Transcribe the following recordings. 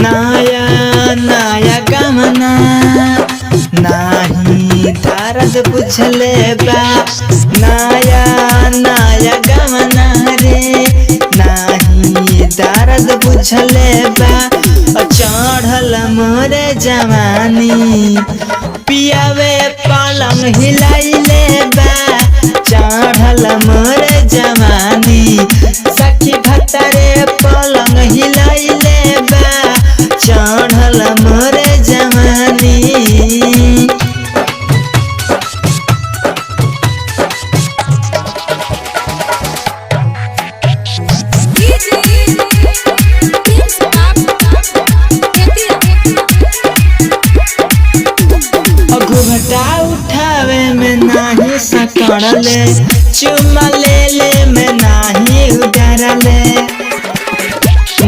नया नया गमना नाही दर्द बुझले बा। नया नया गमना रे नाही दर्द बुझले बा। चढ़ल मोरे जवानी पियावे पलंग हिलाइले बा। चढ़ल मोरे जवानी सखी भतरे पलंग हिलाइले बा। चढ़ल मोरे जवानी घुघटा उठावे में नाही सकड़ले। चुमा ले में नाही उगरले।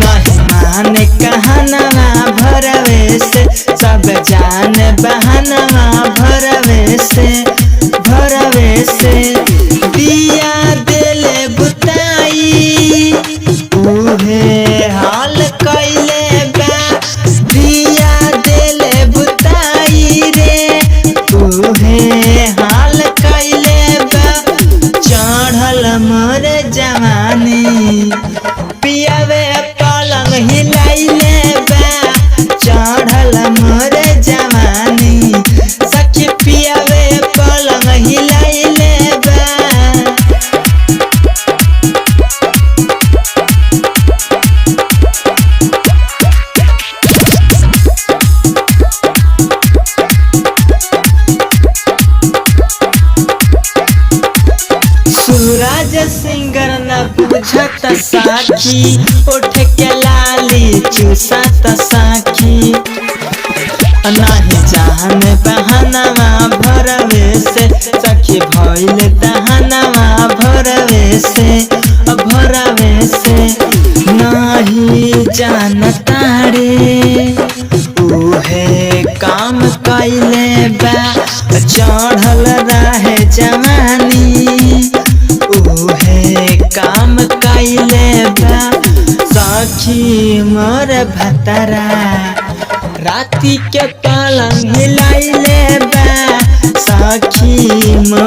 नहीं माने कहनवा भरवे से सब जान बहनवा भरवे से दिया दिले बुताई उहे हाल कैले बा। दिया दिले बुताई रे उहे हाल कैले बा। चढ़ल मोरे जवानी पियावे पलंग हिलाइले बा। चढ़ल मोरे जवानी सखी पियावे पलंग हिलाइले बा। सूरज सिंगर न बुझत साखी उठ के लाली चूसत साखी। नहीं जान बहनवा भरवे से सखी भइल दहनवा भरवे से नहीं जानता रे उहे काम कैले बा। चढ़ल रहे जवानी उहे काम कैले बा। सखी मोर भतरा राती के पलंग हिलाइले बा। सखी मोर